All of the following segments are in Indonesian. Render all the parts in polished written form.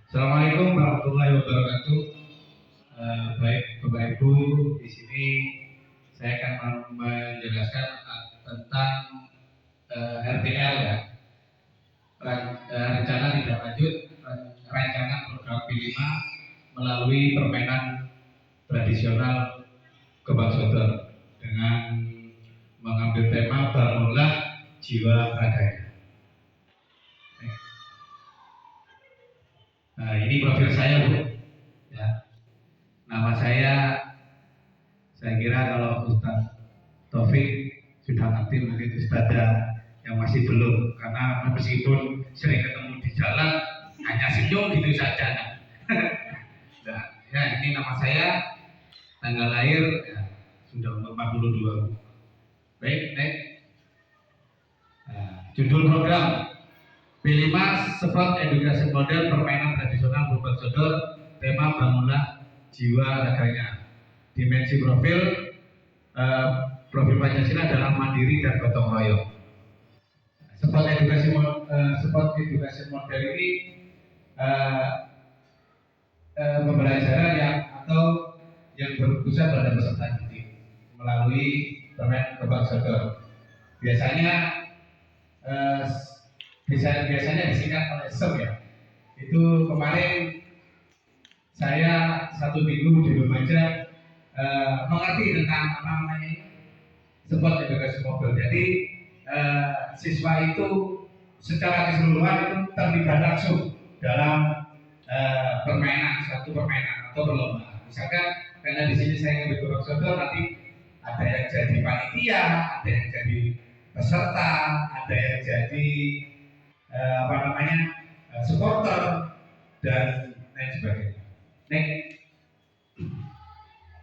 Assalamualaikum warahmatullahi wabarakatuh. Baik Bapak Ibu, di sini saya akan menjelaskan tentang RTL ya, rencana tindak lanjut rancangan program P5 melalui permainan tradisional Gebang Sodor dengan mengambil tema bangunlah jiwa raganya. Nah, ini profil saya Bu. Ya. Nama saya kira kalau Ustaz Taufik sudah ngerti, mungkin Ustazah yang masih belum, karena meskipun sering ketemu di jalan hanya senyum gitu saja. Nah, ya ini nama saya, tanggal lahir ya, sudah umur 42. Baik, baik. Nah, judul program P5 Sport Edukasi Model Permainan Tradisional Gebang Sodor, tema bangunlah jiwa raganya. Dimensi profil Pancasila adalah mandiri dan gotong royong. Sport edukasi model ini pembelajaran yang berpusat pada peserta didik melalui permainan Gebang Sodor. Biasanya disingkat oleh SEM ya. Itu kemarin saya 1 minggu di Lumajang mengerti tentang sport edukasi model. Jadi siswa itu secara keseluruhan itu terlibat langsung dalam suatu permainan atau perlombaan. Misalkan karena di sini saya ngambil Gebang Sodor, nanti ada yang jadi panitia, ada yang jadi peserta, ada yang jadi supporter dan lain sebagainya.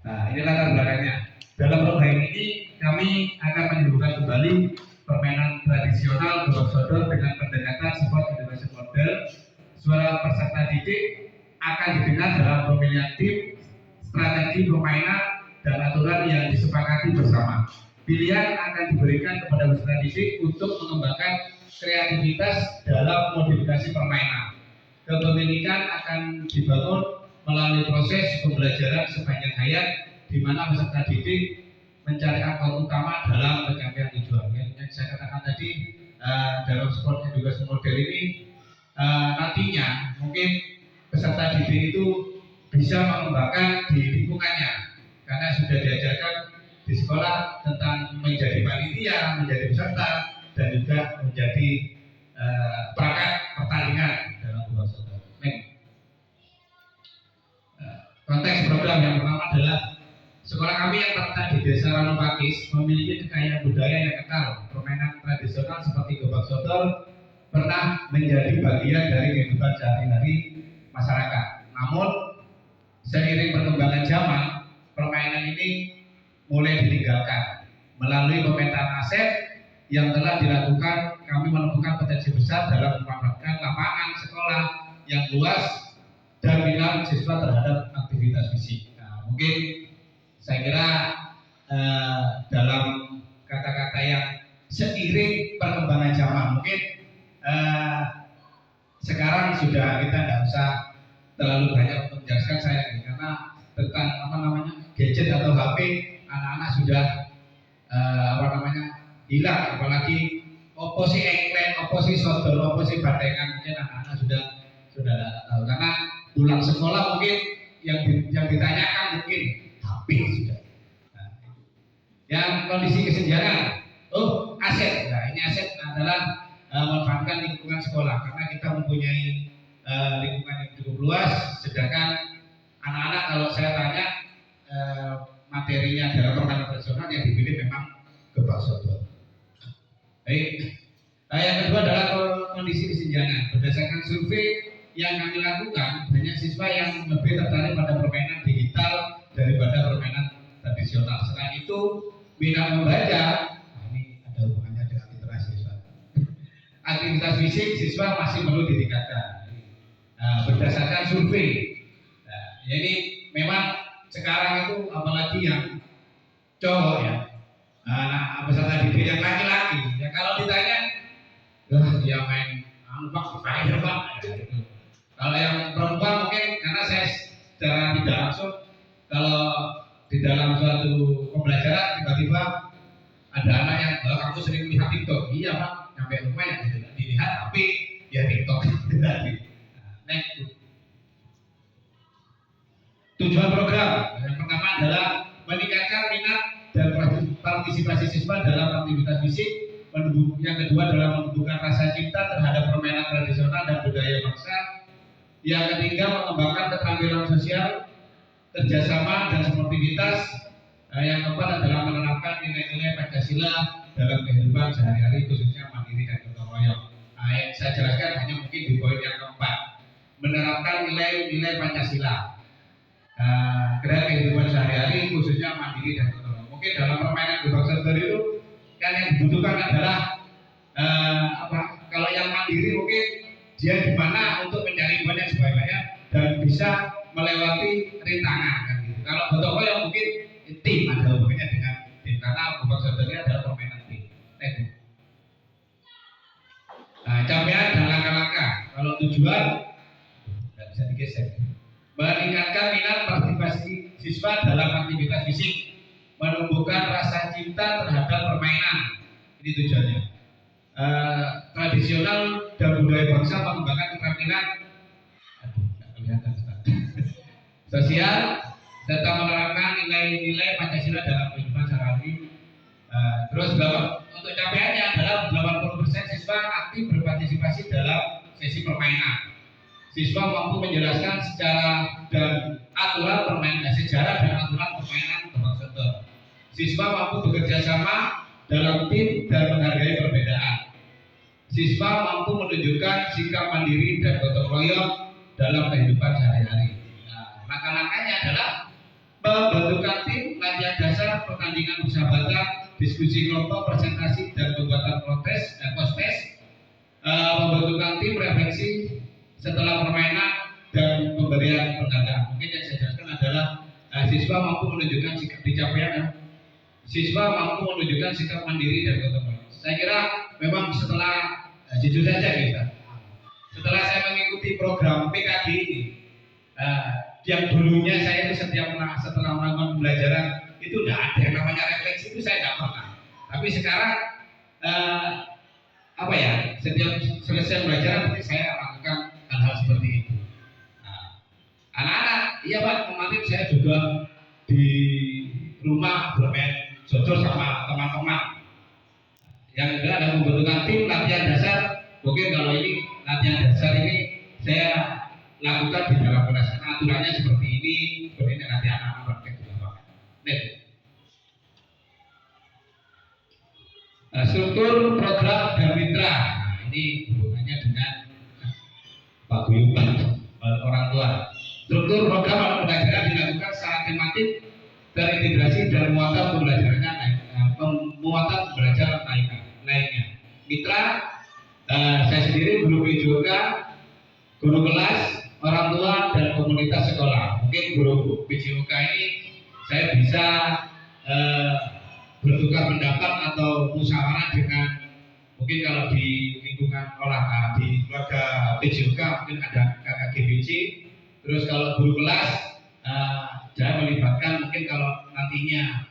Nah, ini latar belakangnya. Dalam program ini kami akan menyuguhkan kembali permainan tradisional Gebang Sodor dengan pendekatan sport edukasi model. Suara peserta didik akan didengar dalam pemilihan tim, strategi permainan, dan aturan yang disepakati bersama. Pilihan akan diberikan kepada peserta didik untuk mengembangkan kreativitas dalam modifikasi permainan. Kepemilikan akan dibangun melalui proses pembelajaran sepanjang hayat, di mana peserta didik mencari akar utama dalam pencapaian tujuan. Yang saya katakan tadi, dalam sport edukasi model ini nantinya mungkin peserta didik itu bisa mengembangkan di lingkungannya, karena sudah diajarkan di sekolah tentang menjadi panitia, menjadi peserta, dan juga menjadi perangkat pertandingan dalam Gebang Sodor. Konteks program yang pertama adalah sekolah kami yang terletak di Desa Ranupakis memiliki kekayaan budaya yang kental. Permainan tradisional seperti Gebang Sodor pernah menjadi bagian dari kehidupan sehari-hari masyarakat. Namun seiring perkembangan zaman, permainan ini mulai ditinggalkan. Melalui pemetaan aset yang telah dilakukan, kami menemukan potensi besar dalam memanfaatkan lapangan sekolah yang luas dan minat siswa terhadap aktivitas fisik. Nah, mungkin saya kira dalam kata-kata yang seiring perkembangan zaman, mungkin sekarang sudah kita tidak usah terlalu banyak menjelaskan saya ini, karena tentang gadget atau HP anak-anak sudah hilang, apalagi oposi engkleng, oposi sodor, oposi batengan, mungkin anak-anak sudah tahu, karena pulang sekolah mungkin yang ditanyakan mungkin HP sudah. Nah, yang kondisi kesenjangan, aset. Nah, ini aset adalah memanfaatkan lingkungan sekolah, karena kita mempunyai lingkungan yang cukup luas, sedangkan anak-anak kalau saya tanya materinya dalam permainan tradisional yang dipilih memang Gebang Sodor. Baik. Yang kedua adalah kondisi kesenjangan. Berdasarkan survei yang kami lakukan, banyak siswa yang lebih tertarik pada permainan digital daripada permainan tradisional. Selain itu, minat membaca, ini ada hubungannya dengan literasi siswa. Aktivitas fisik siswa masih perlu ditingkatkan. Berdasarkan survei, ini memang sekarang itu apalagi yang cowok ya, peserta didik yang laki-laki, ya kalau ditanya, dia main pak, gitu. Kalau yang perempuan mungkin karena saya secara tidak langsung, kalau di dalam suatu pembelajaran tiba-tiba ada anak yang kamu sering lihat TikTok, iya pak, sampai rumah ya dilihat tapi ya TikTok. Next. Tujuan program yang pertama adalah meningkatkan minat dan partisipasi siswa dalam aktivitas fisik. Yang kedua adalah menumbuhkan rasa cinta terhadap permainan tradisional dan budaya bangsa. Yang ketiga mengembangkan keterampilan sosial, kerjasama dan sportivitas. Yang keempat adalah menerapkan nilai-nilai Pancasila dalam kehidupan sehari-hari khususnya mandiri dan gotong royong. Yang saya jelaskan hanya mungkin di poin yang keempat, menerapkan nilai-nilai Pancasila. Dalam kehidupan sehari-hari khususnya mandiri dan gotong royong. Mungkin dalam permainan gotong royong itu kan yang dibutuhkan adalah kalau yang mandiri mungkin dia di mana untuk mencari uang yang sebanyak-banyaknya dan bisa melewati rintangan kan gitu. Kalau gotong royong mungkin tim ada hubungannya dengan tim karena gotong royong ini adalah permainan tim. Capaian dan langkah-langkah. Kalau tujuan nggak bisa digeser. Meningkatkan minat partisipasi siswa dalam aktivitas fisik, menumbuhkan rasa cinta terhadap permainan. Ini tujuannya. Tradisional dan budaya bangsa, mengembangkan keterampilan sosial serta menerapkan nilai-nilai Pancasila dalam kehidupan sehari-hari. Terus untuk capaiannya adalah 80% siswa aktif berpartisipasi dalam sesi permainan. Siswa mampu menjelaskan secara dan aturan permainan, sejarah dan aturan permainan gotong royong. Siswa mampu bekerja sama dalam tim dan menghargai perbedaan. Siswa mampu menunjukkan sikap mandiri dan gotong royong dalam kehidupan sehari-hari. Langkah-langkahnya adalah pembentukan tim, latihan dasar, pertandingan persahabatan, diskusi kelompok, presentasi dan pembuatan protes dan post-test, pembentukan tim, refleksi setelah permainan dan pemberian penghargaan. Mungkin yang saya jelaskan adalah siswa mampu menunjukkan sikap dicapaian. Siswa mampu menunjukkan sikap mandiri dan gotong royong. Saya kira memang setelah jujur saja kita, setelah saya mengikuti program PKG ini, yang dulunya saya itu setelah melakukan pembelajaran itu tidak ada yang namanya refleksi, itu saya tidak pernah. Tapi sekarang setiap selesai belajar berarti saya lakukan hal-hal seperti itu. Anak-anak, iya Pak, kemarin saya juga di rumah bermain jodor sama teman-teman. Yang kedua ada pembentukan tim, latihan dasar. Mungkin kalau ini latihan dasar ini saya lakukan di dalam kelas. Aturannya seperti ini nanti anak-anak praktek di lapangan. Struktur program dan mitra. Ini hubungannya dengan Pak Guyuban, orang tua. Struktur program atau pembelajaran dilakukan secara tematik, terintegrasi dan muatan pembelajarannya muatan pembelajaran lainnya. Mitra, saya sendiri guru PJOK, guru kelas, orang tua dan komunitas sekolah. Mungkin guru PJOK ini saya bisa bertukar pendapat atau musyawarah dengan mungkin kalau di lingkungan olahraga di keluarga PJOK mungkin ada kakak GBC. Terus kalau guru kelas saya melibatkan mungkin kalau nantinya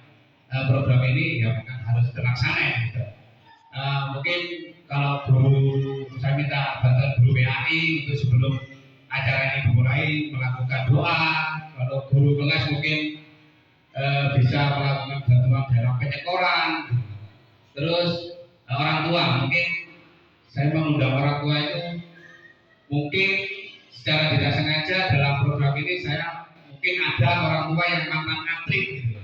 program ini ya harus terlaksana ya gitu. Mungkin kalau guru saya minta bantuan guru PAI untuk sebelum acara ini dimulai melakukan doa. Kalau guru kelas mungkin bisa melakukan bantuan dalam penyekoran. Terus orang tua mungkin saya mengundang orang tua itu mungkin secara tidak sengaja dalam program ini saya mungkin ada orang tua yang mantan atlet gitu.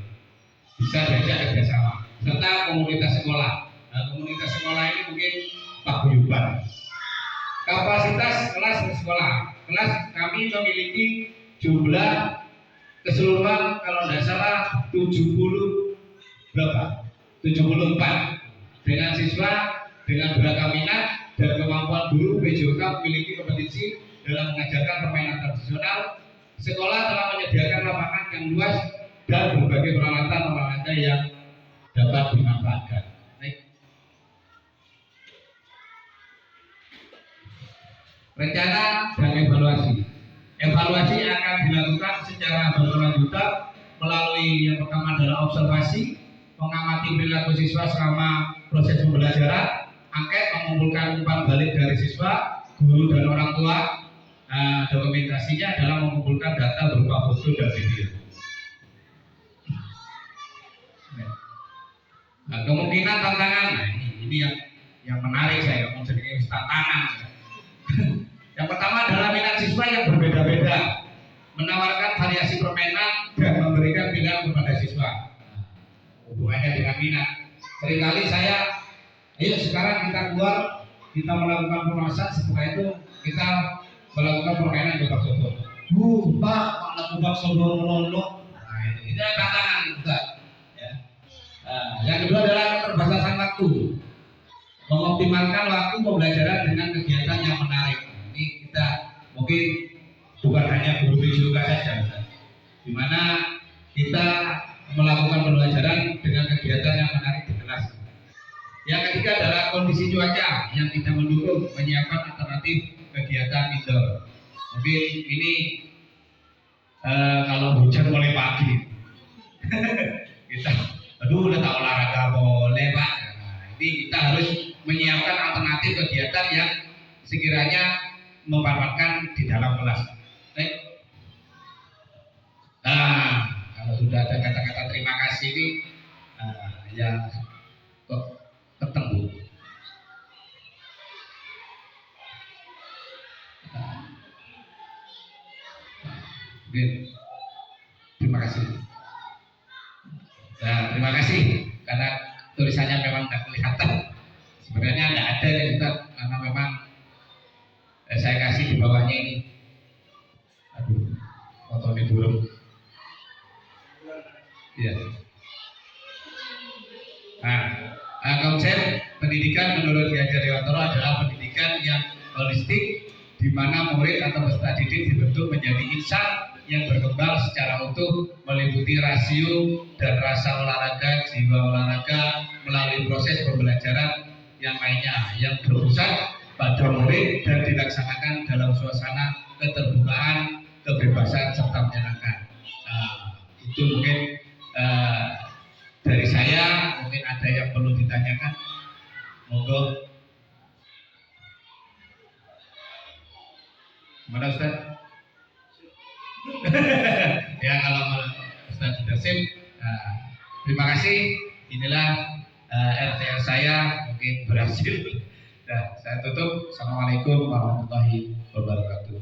Bisa diajak kerjasama serta komunitas sekolah. Komunitas sekolah ini mungkin Pak Guyuban. Kapasitas kelas dan sekolah. Kelas kami memiliki jumlah keseluruhan kalau tidak salah 74 dengan siswa dengan beragam minat dan kemampuan guru. PJOK memiliki kompetisi dalam mengajarkan permainan tradisional. Sekolah telah menyediakan lapangan yang luas dan berbagai peralatan yang dapat dimanfaatkan. rencana dan evaluasi. Evaluasi akan dilakukan secara berkelanjutan melalui yang pertama adalah observasi, mengamati perilaku siswa selama proses pembelajaran, angket, mengumpulkan umpan balik dari siswa, guru dan orang tua. Dokumentasinya adalah mengumpulkan data berupa foto dan video. Nah, kemungkinan tantangan, ini yang menarik saya ngomong sedikit tantangan. Yang pertama adalah minat siswa yang berbeda-beda, menawarkan variasi permainan dan memberikan pilihan kepada siswa. Hubungannya dengan minat. Seringkali saya, ayo sekarang kita keluar, kita melakukan pemasak, setelah itu kita melakukan permainan gebak sodor. Pak, malah gebak sodor melolok. Nah, itu tantangan juga. Ya. Yang kedua adalah keterbatasan waktu, mengoptimalkan waktu pembelajaran dengan kegiatan yang menarik. Ini kita mungkin bukan hanya guru juga saja, di mana kita melakukan pembelajaran dengan kegiatan yang menarik di kelas. Yang ketiga adalah kondisi cuaca yang tidak mendukung, menyiapkan alternatif kegiatan indoor. Mungkin ini kalau hujan mulai pagi, kita, aduh udah tak olahraga boleh Pak. Nah, ini kita harus menyiapkan alternatif kegiatan yang sekiranya memanfaatkan di dalam kelas. Nah, kalau sudah ada kata-kata terima kasih ini, ya kok ketemu. Terima kasih. Nah, terima kasih karena tulisannya memang tidak kelihatan. Sebenarnya tidak ada ya Ustaz, karena memang saya kasih di bawahnya ini. Aduh, foto ini burung. Iya. Nah, konsep pendidikan menurut Ki Hajar Dewantara adalah pendidikan yang holistik, di mana murid atau peserta didik dibentuk menjadi insan yang berkembang secara utuh, meliputi rasio dan rasa olahraga, jiwa olahraga melalui proses pembelajaran yang lainnya yang berpusat pada murid dan dilaksanakan dalam suasana keterbukaan, kebebasan serta menyenangkan. Itu mungkin dari saya. Mungkin ada yang perlu ditanyakan, monggo. Mana Ustaz? Ya kalau Ustaz sudah sip. Terima kasih. Inilah RTL saya, mungkin berhasil. Saya tutup. Assalamualaikum warahmatullahi wabarakatuh.